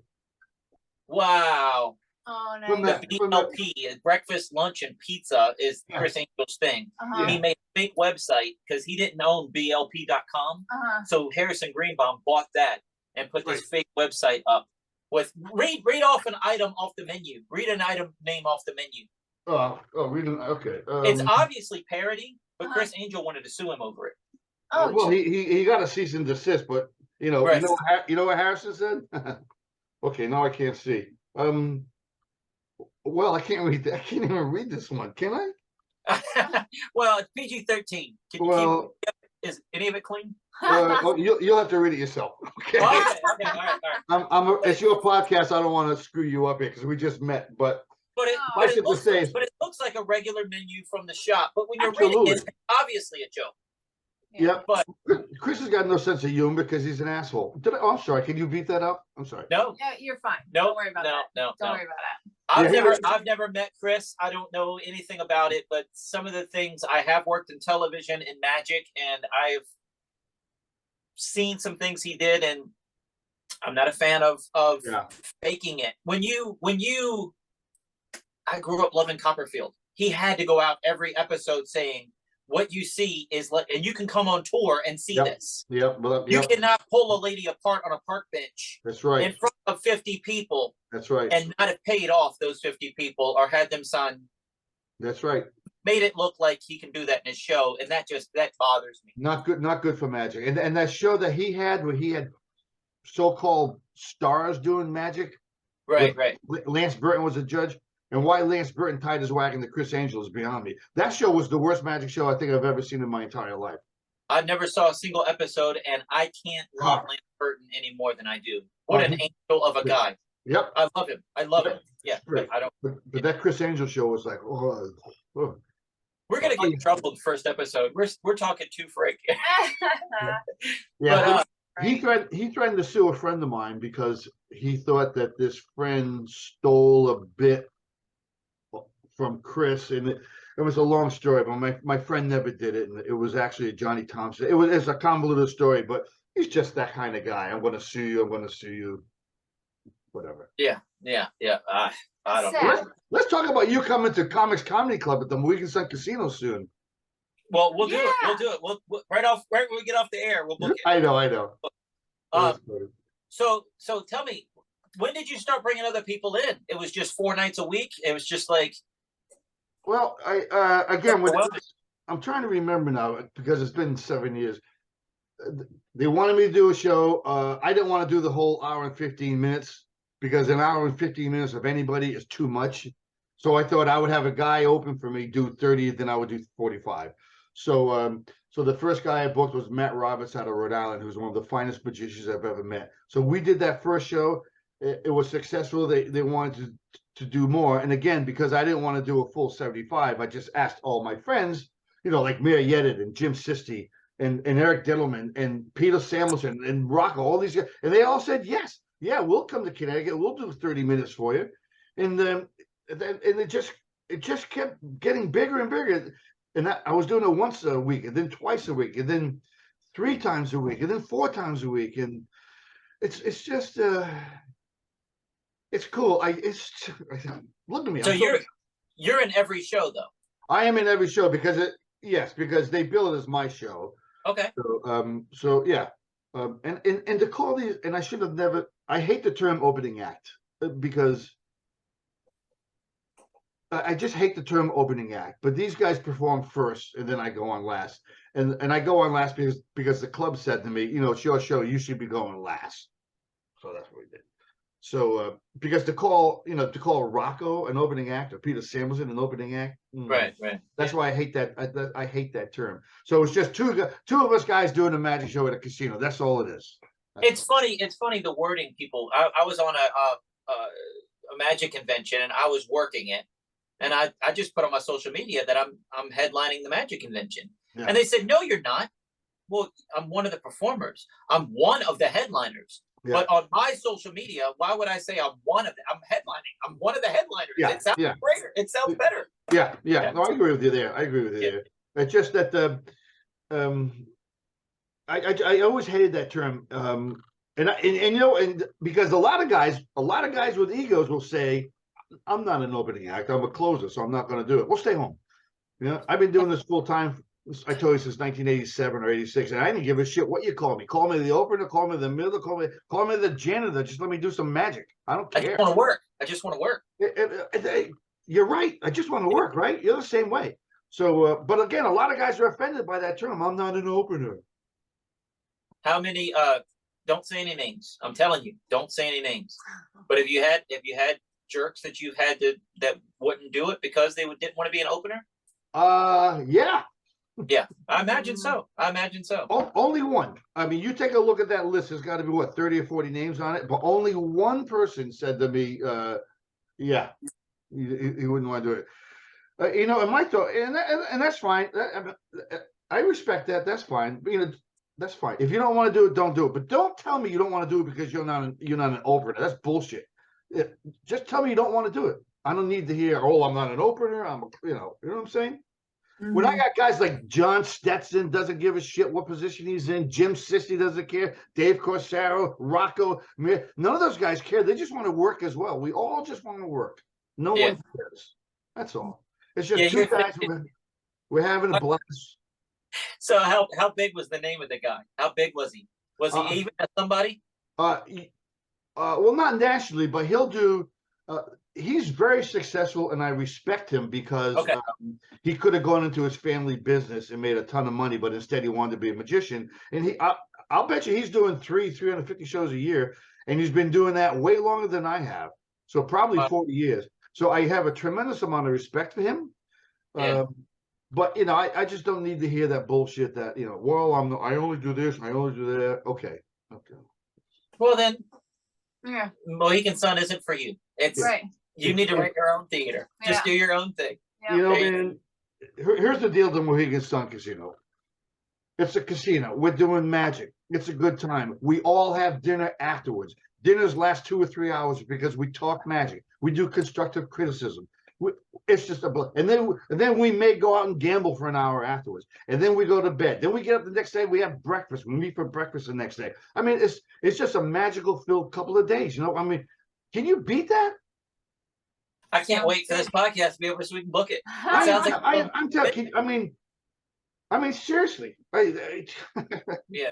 Wow. Oh, nice. The BLP, breakfast, lunch, and pizza is Chris Angel's thing. He made a fake website because he didn't own BLP.com. So Harrison Greenbaum bought that and put this fake website up. Read off an item off the menu. Read an item name off the menu. Okay. It's obviously parody, but Chris Angel wanted to sue him over it. Oh, well, he got a cease and desist, but you know what Harrison said? Okay, now I can't see. Well, I can't read that. I can't even read this one. Can I? Well, it's PG-13. Is any of it clean? You'll have to read it yourself. Okay. All right. It's your podcast. I don't want to screw you up here because we just met, but it looks like a regular menu from the shop. But when you're reading it, it's obviously a joke. Yeah, but Chris has got no sense of humor because he's an asshole. I'm sorry. Can you beat that up? I'm sorry. No, you're fine. Don't worry about that. Don't worry about that. I've never met Chris. I don't know anything about it, but some of the things I have worked in television and magic, and I've seen some things he did, and I'm not a fan of faking it. I grew up loving Copperfield. He had to go out every episode saying, "What you see is and you can come on tour and see this. You cannot pull a lady apart on a park bench. That's right. In front of 50 people. That's right. And not have paid off those 50 people or had them sign. That's right. Made it look like he can do that in his show, and that bothers me. Not good for magic. And that show that he had where he had so-called stars doing magic. Right. Lance Burton was a judge. And why Lance Burton tied his wagon to Chris Angel is beyond me. That show was the worst magic show I think I've ever seen in my entire life. I never saw a single episode, and I can't love Lance Burton any more than I do. What an angel of a guy. Yep. I love him. Yeah. Right. But that Chris Angel show was like, We're gonna get in trouble the first episode. We're talking too freak. Yeah. He threatened to sue a friend of mine because he thought that this friend stole a bit from Chris, and it was a long story, but my friend never did it, and it was actually Johnny Thompson. It's a convoluted story, but he's just that kind of guy. I'm going to sue you. whatever. Yeah. I don't know. Sad. Let's talk about you coming to Comics Comedy Club at the Mohegan Sun Casino soon. Well, we'll do it. Yeah. We'll do it. We'll right when we get off the air, we'll book it. I know. Um, so tell me, when did you start bringing other people in? It was just 4 nights a week. It was just like. Well, I'm trying to remember now because it's been 7 years. They wanted me to do a show. I didn't want to do the whole hour and 15 minutes because an hour and 15 minutes of anybody is too much. So I thought I would have a guy open for me, do 30, then I would do 45. So the first guy I booked was Matt Roberts out of Rhode Island, who's one of the finest magicians I've ever met. So we did that first show. It was successful. They wanted to do more. And again, because I didn't want to do a full 75, I just asked all my friends, like Mayor Yedid and Jim Sisti and Eric Diddleman and Peter Samuelson and Rocco, all these guys. And they all said, yes, yeah, we'll come to Connecticut. We'll do 30 minutes for you. And it just kept getting bigger and bigger. And I was doing it once a week, and then twice a week, and then 3 times a week, and then 4 times a week. And it's just it's cool. Look at me. So you're in every show though. I am in every show because they bill it as my show. Okay. So yeah. And to call these, and I should have never. I hate the term opening act because I just hate the term opening act. But these guys perform first, and then I go on last. And I go on last because the club said to me, it's your show, you should be going last. So that's what we did. So because to call Rocco an opening act or Peter Samuelson an opening act, right. That's why I hate that. I hate that term. So it's just two of us guys doing a magic show at a casino. That's all it is. It's funny the wording people. I was on a magic convention and I was working it, and I just put on my social media that I'm headlining the magic convention, and they said, no, you're not. Well, I'm one of the performers. I'm one of the headliners. Yeah. But on my social media, why would I say I'm one of them? I'm headlining. I'm one of the headliners. Yeah. It sounds greater. It sounds better. Yeah. No, I agree with you there. there. It's just that I always hated that term. And because a lot of guys with egos will say, I'm not an opening act. I'm a closer, so I'm not going to do it. We'll stay home. I've been doing this full time. I told you since 1987 or 86, and I didn't give a shit what you call me. Call me the opener, call me the middle, call me the janitor. Just let me do some magic. I don't care. I just want to work. You're right. I just want to work, right? You're the same way. So, but again, a lot of guys are offended by that term. I'm not an opener. How many? Don't say any names. I'm telling you, don't say any names. But if you had jerks that you had that wouldn't do it because they didn't want to be an opener. Yeah. Yeah, I imagine so. Only one. I mean, you take a look at that list. There's got to be 30 or 40 names on it, but only one person said to me, "Yeah, he wouldn't want to do it." And my thought, and that's fine. I respect that. That's fine. That's fine. If you don't want to do it, don't do it. But don't tell me you don't want to do it because you're not an opener. That's bullshit. Just tell me you don't want to do it. I don't need to hear, "Oh, I'm not an opener." You know what I'm saying? Mm-hmm. When I got guys like John Stetson doesn't give a shit what position he's in, Jim Sisti doesn't care, Dave Corsaro, Rocco, none of those guys care. They just want to work as well. We all just want to work. No one cares. That's all. It's just two guys. We're having a blast. So how big was the name of the guy? How big was he? Was he even at somebody? Well, not nationally, but he'll do. He's very successful, and I respect him because he could have gone into his family business and made a ton of money, but instead he wanted to be a magician. And I'll bet you he's doing 350 shows a year, and he's been doing that way longer than I have. So probably 40 years. So I have a tremendous amount of respect for him. Yeah. But I just don't need to hear that bullshit that well, I only do this, I only do that. Okay. Well then, Mohegan Sun isn't for you. It's right. You need to write your own theater. Just do your own thing. Yeah. Man, here's the deal to Mohegan Sun Casino. It's a casino. We're doing magic. It's a good time. We all have dinner afterwards. Dinners last 2 or 3 hours because we talk magic. We do constructive criticism. It's just and then we may go out and gamble for an hour afterwards, and then we go to bed. Then we get up the next day. We have breakfast. We meet for breakfast the next day. I mean, it's just a magical filled couple of days. I mean, Can you beat that? I can't wait for this podcast to be over so we can book it. I'm telling. I mean, seriously. Yeah.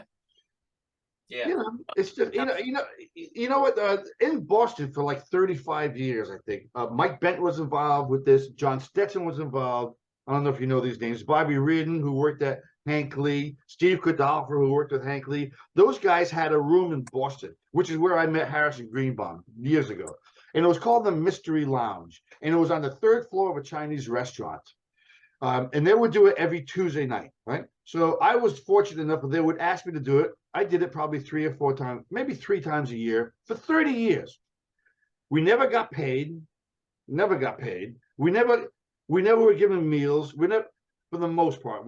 Yeah. You know, it's just you know what? In Boston for like 35 years, I think Mike Bent was involved with this. John Stetson was involved. I don't know if you know these names. Bobby Reardon, who worked at Hank Lee, Steve Kudalfer, who worked with Hank Lee. Those guys had a room in Boston, which is where I met Harrison Greenbaum years ago. And it was called the Mystery Lounge. And it was on the third floor of a Chinese restaurant. And they would do it every Tuesday night, right? So I was fortunate enough that they would ask me to do it. I did it probably 3 or 4 times, maybe 3 times a year for 30 years. We never got paid. Never got paid. We never were given meals. We never, for the most part,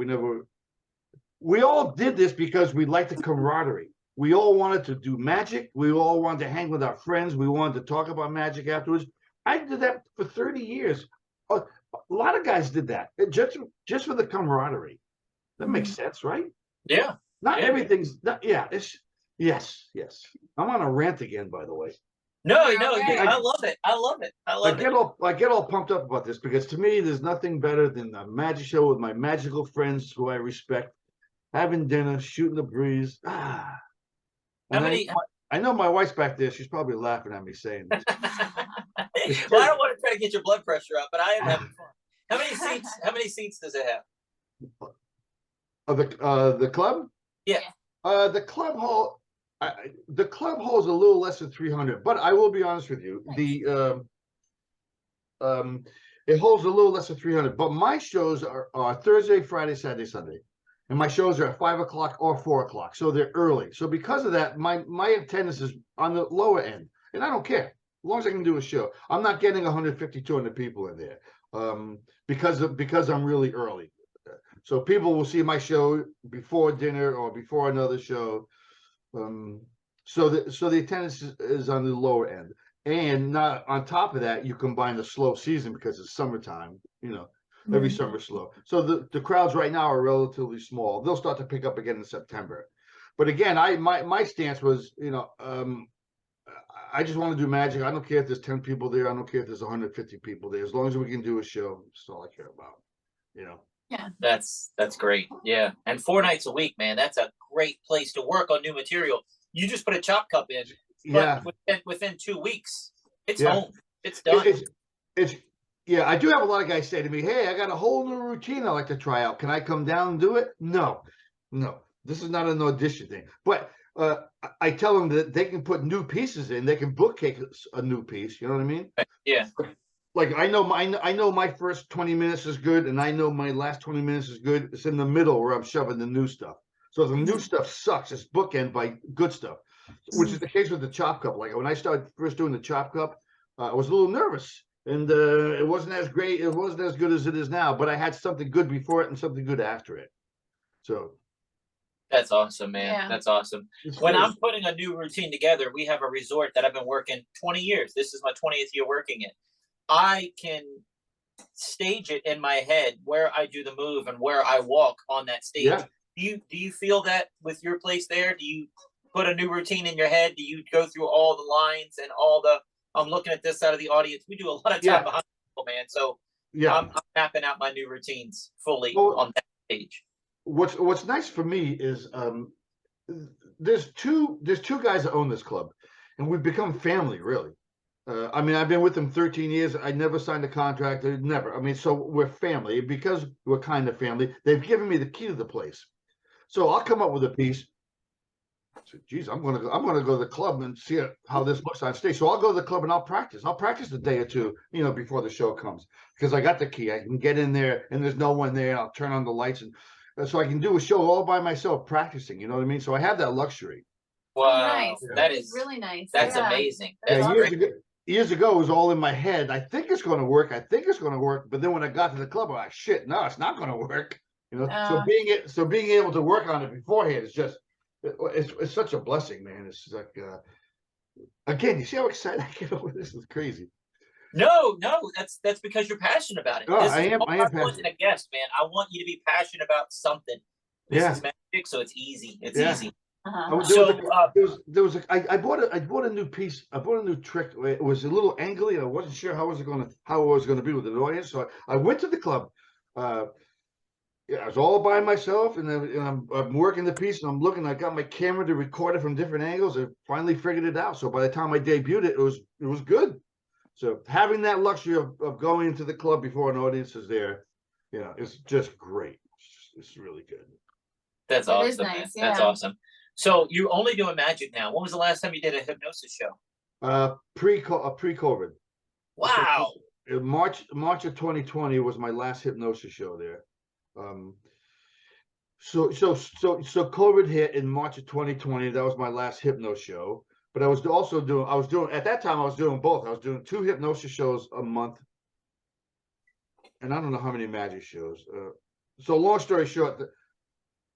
we all did this because we liked the camaraderie. We all wanted to do magic. We all wanted to hang with our friends. We wanted to talk about magic afterwards. I did that for 30 years. A lot of guys did that just for the camaraderie. That makes sense, right? Yeah. Not everything's not. Yeah. It's yes. I'm on a rant again, by the way. No. I love it. I love it. I get all pumped up about this because to me, there's nothing better than a magic show with my magical friends who I respect, having dinner, shooting the breeze. How many? I know my wife's back there. She's probably laughing at me saying this. Well, I don't want to try to get your blood pressure up, but I am having fun. How many seats does it have? The club? Yeah. The club hall. The club hall is a little less than 300, but I will be honest with you. Nice. It holds a little less than 300. But my shows are Thursday, Friday, Saturday, Sunday, and my shows are at 5 o'clock or 4 o'clock, so they're early. So because of that, my attendance is on the lower end, and I don't care as long as I can do a show. I'm not getting 150, 200 people in there because I'm really early. So people will see my show before dinner or before another show. So the attendance is on the lower end, and not on top of that, you combine the slow season because it's summertime. Every summer slow. So the crowds right now are relatively small. They'll start to pick up again in September. But again, my stance was, I just want to do magic. I don't care if there's 10 people there. I don't care if there's 150 people there. As long as we can do a show, that's all I care about. Yeah, that's great. Yeah, and 4 nights a week, man. That's a great place to work on new material. You just put a chop cup in. Yeah. Within 2 weeks, it's home. It's done. Yeah, I do have a lot of guys say to me, "Hey, I got a whole new routine I like to try out. Can I come down and do it?" No. This is not an audition thing. But I tell them that they can put new pieces in. They can bookcase a new piece. You know what I mean? Yeah. Like I know my first 20 minutes is good, and I know my last 20 minutes is good. It's in the middle where I'm shoving the new stuff. So if the new stuff sucks, it's bookend by good stuff, which is the case with the chop cup. Like when I started first doing the chop cup, I was a little nervous. And it wasn't as great. It wasn't as good as it is now, but I had something good before it and something good after it. So that's awesome, man. Yeah. That's awesome. When I'm putting a new routine together, we have a resort that I've been working 20 years. This is my 20th year working it. I can stage it in my head where I do the move and where I walk on that stage. Yeah. Do you feel that with your place there? Do you put a new routine in your head? Do you go through all the lines and all the? I'm looking at this side of the audience. We do a lot of time behind people, man. So I'm mapping out my new routines fully on that stage. What's nice for me is there's two guys that own this club, and we've become family, really. I mean, I've been with them 13 years. I never signed a contract. Never. I mean, so we're family. Because we're kind of family, they've given me the key to the place. So I'll come up with a piece. So, geez, I'm gonna go to the club and see how this looks on stage. So I'll go to the club and I'll practice a day or two, before the show comes, because I got the key. I can get in there and there's no one there. And I'll turn on the lights and so I can do a show all by myself practicing. You know what I mean? So I have that luxury. Wow, nice. That is really nice. That's amazing. That's years ago, it was all in my head. I think it's going to work. But then when I got to the club, I'm like, shit, no, it's not going to work. So being able to work on it beforehand is just. It's such a blessing, man. It's like again, you see how excited I get over this? It's crazy. No, that's because you're passionate about it. Oh, I am passionate. A guest, man. I want you to be passionate about something. This is magic, so it's easy. It's easy. Uh-huh. I bought a new piece. I bought a new trick. It was a little angly. I wasn't sure how I was gonna be with an audience. So I went to the club. Yeah, I was all by myself, and I'm working the piece, and I'm looking. I got my camera to record it from different angles. I finally figured it out. So by the time I debuted it, it was good. So having that luxury of going into the club before an audience is there, it's just great. It's really good. That's That awesome, is man. nice, That's yeah. awesome. So you're only doing magic now. When was the last time you did a hypnosis show? Pre-COVID. Wow. In March of 2020 was my last hypnosis show there. So COVID hit in March of 2020. That was my last hypno show. But I was doing at that time I was doing both. I was doing 2 hypnosis shows a month, and I don't know how many magic shows. So long story short,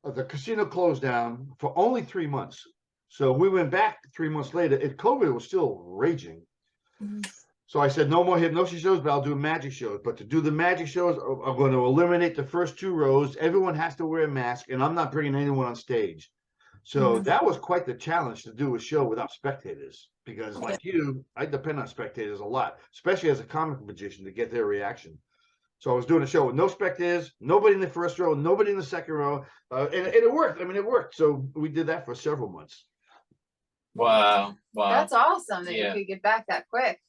the casino closed down for only 3 months. So we went back 3 months later, and COVID was still raging. Mhm. So I said, no more hypnosis shows, but I'll do magic shows. But to do the magic shows, I'm going to eliminate the first 2 rows. Everyone has to wear a mask, and I'm not bringing anyone on stage. So that was quite the challenge to do a show without spectators, because like I depend on spectators a lot, especially as a comic magician, to get their reaction. So I was doing a show with no spectators, nobody in the first row, nobody in the second row, and it worked. I mean, it worked. So we did that for several months. Wow. That's awesome that you Yeah. could get back that quick.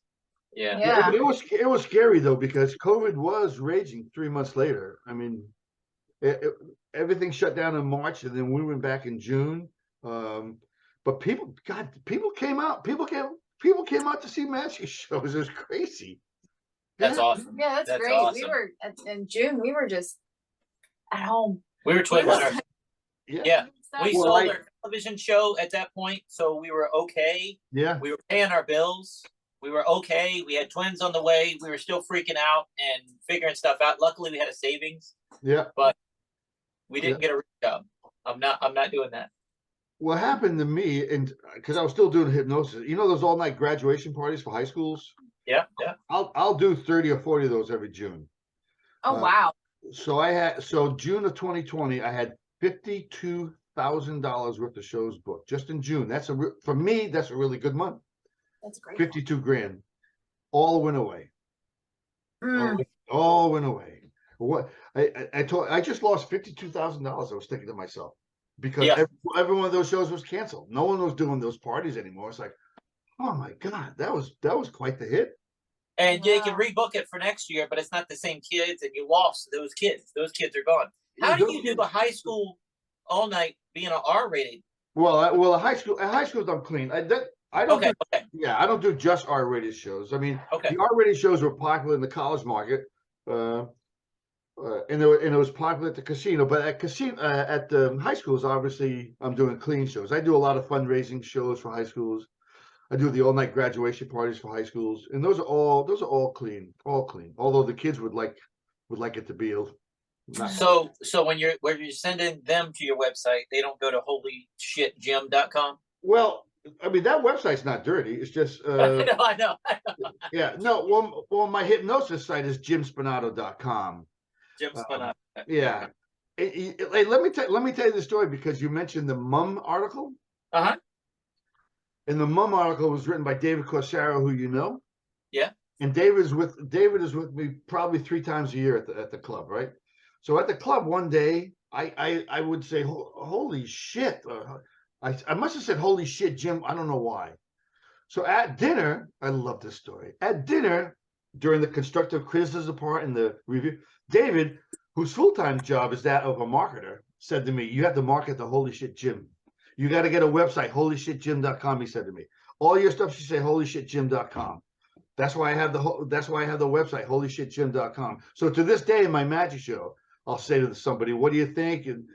Yeah. Yeah. But it was scary though, because COVID was raging 3 months later. I mean, everything shut down in March, and then we went back in June. But people came out. People came out to see magic shows. It was crazy. That's awesome. Yeah, that's great. Awesome. We were in June. We were just at home. We were twiddling our. Yeah. We Well, sold our television show at that point, so we were okay. Yeah. We were paying our bills. We were okay. We had twins on the way. We were still freaking out and figuring stuff out. Luckily, we had a savings. Yeah. But we didn't get a real job. I'm not doing that. What happened to me, and because I was still doing hypnosis, those all-night graduation parties for high schools. Yeah. I'll do 30 or 40 of those every June. Oh wow. So June of 2020, I had $52,000 worth of shows booked just in June. For me, that's a really good month. That's great. 52 grand, all went away. Mm. All went away. What I just lost $52,000. I was thinking to myself, because every one of those shows was canceled. No one was doing those parties anymore. It's like, oh my God, that was quite the hit. And they can rebook it for next year, but it's not the same kids, and you lost those kids. Those kids are gone. How do you do a high school all night being an R-rated? Well, a high school I'm clean. I don't I don't do just R-rated shows. I mean, the R-rated shows were popular in the college market, and it was popular at the casino. But at the high schools, obviously, I'm doing clean shows. I do a lot of fundraising shows for high schools. I do the all-night graduation parties for high schools, and those are all clean, Although the kids would like it to be. So when you're sending them to your website, they don't go to holyshitgym.com? Well, I mean, that website's not dirty. It's just I know. Yeah, no. Well, my hypnosis site is jimspinnato.com. Jim Spinnato. Yeah. Let me tell you the story, because you mentioned the mum article. Uh-huh. And the mum article was written by David Corsaro, who you know. Yeah. And David is with me probably 3 times a year at the club, right? So at the club one day, I would say, holy shit. I must have said, holy shit, Jim. I don't know why. So at dinner, I love this story. At dinner, during the constructive criticism part in the review, David, whose full-time job is that of a marketer, said to me, you have to market the Holy Shit Gym. You got to get a website, holyshitgym.com, he said to me. All your stuff should say holyshitgym.com. That's why I have the website, holyshitgym.com. So to this day in my magic show, I'll say to somebody, what do you think? And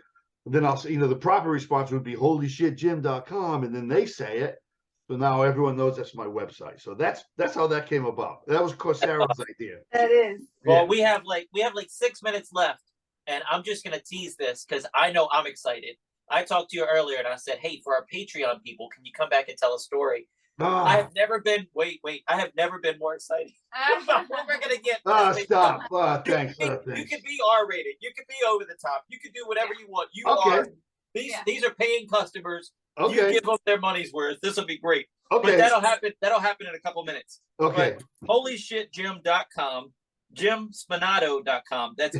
then I'll say, the proper response would be holyshitgym.com, and then they say it. So now everyone knows that's my website. So that's how that came about. That was Corsaro's idea. That is. Well, we have like 6 minutes left, and I'm just gonna tease this because I know I'm excited. I talked to you earlier, and I said, hey, for our Patreon people, can you come back and tell a story? I have never been. Wait. I have never been more excited about what we're gonna get. Stop. Thanks. You could be R-rated. You could be over the top. You could do whatever you want. You Okay. are These are paying customers. You Okay. give them their money's worth. This will be great. Okay. But that'll happen in a couple minutes. Okay. But holyshitjim.com, JimSpinnato.com. That's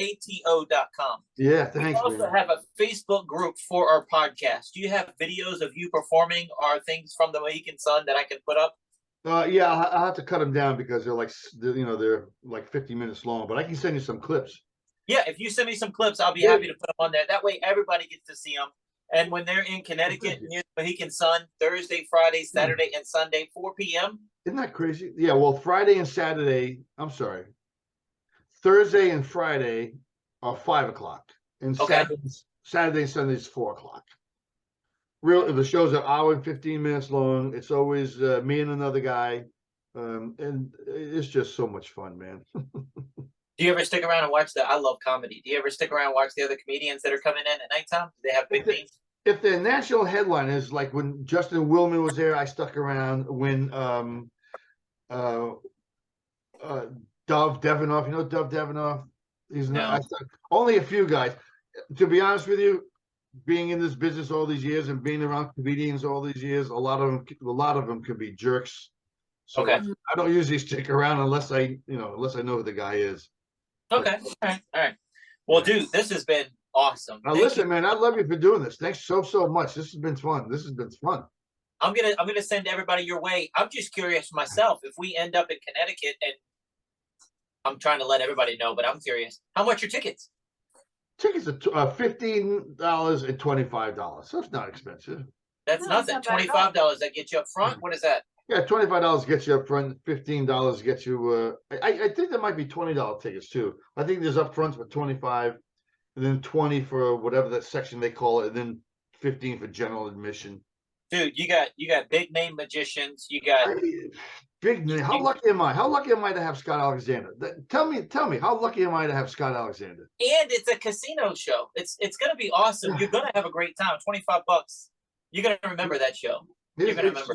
SPINNATO.com. Yeah, thanks, We also man. have a Facebook group for our podcast. Do you have videos of you performing or things from the Mohegan Sun that I can put up? Yeah, I'll have to cut them down because they're like 50 minutes long. But I can send you some clips. Yeah, if you send me some clips, I'll be happy to put them on there. That way, everybody gets to see them. And when they're in Connecticut near the Mohegan Sun, Thursday, Friday, Saturday, and Sunday, 4 p.m. Isn't that crazy? Yeah, well, Thursday and Friday are 5 o'clock, and Okay. Saturday and Sunday is 4 o'clock. The shows are hour and 15 minutes long. It's always me and another guy, and it's just so much fun, man. Do you ever stick around and watch I love comedy. Do you ever stick around and watch the other comedians that are coming in at nighttime? Do they have big names? If the national headline is like when Justin Willman was there, I stuck around. When Dov Devinoff, you know Dov Devinoff? He's not. No. Only a few guys. To be honest with you, being in this business all these years and being around comedians all these years, a lot of them can be jerks. So Okay. I don't usually stick around unless I know who the guy is. Okay. All right. Well, dude, this has been awesome. Now listen, man, I love you for doing this. Thanks so much. This has been fun. I'm gonna send everybody your way. I'm just curious myself if we end up in Connecticut, and I'm trying to let everybody know, but I'm curious. How much are tickets? Tickets are $15 and $25, so it's not expensive. That's No, it's nothing. not bad at all. $25 that gets you up front. What is that? Yeah, $25 gets you up front. $15 gets you. I think there might be $20 tickets too. I think there's up fronts for 25, and then 20 for whatever that section they call it, and then 15 for general admission. Dude, you got big name magicians. You got Big name. How lucky am I? How lucky am I to have Scott Alexander? Tell me, how lucky am I to have Scott Alexander? and it's a casino show. It's gonna be awesome. You're gonna have a great time. $25. You're gonna remember that show. You're gonna remember.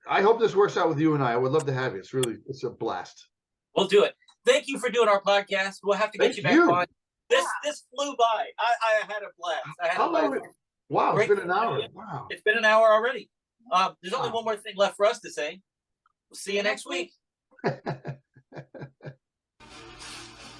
I hope this works out with you and I. I would love to have you. It's a blast. We'll do it. Thank you for doing our podcast. We'll have to get you back on. This flew by. I had a blast. Wow, Great. it's been an hour. Wow. It's been an hour already. There's only one more thing left for us to say. We'll see you next week.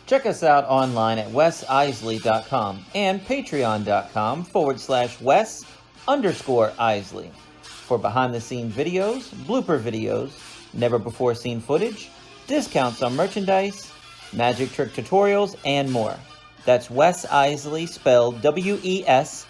Check us out online at wesisley.com and patreon.com/Wes_Isley for behind-the-scenes videos, blooper videos, never-before-seen footage, discounts on merchandise, magic trick tutorials, and more. That's Wes Iseli, spelled WESISELI.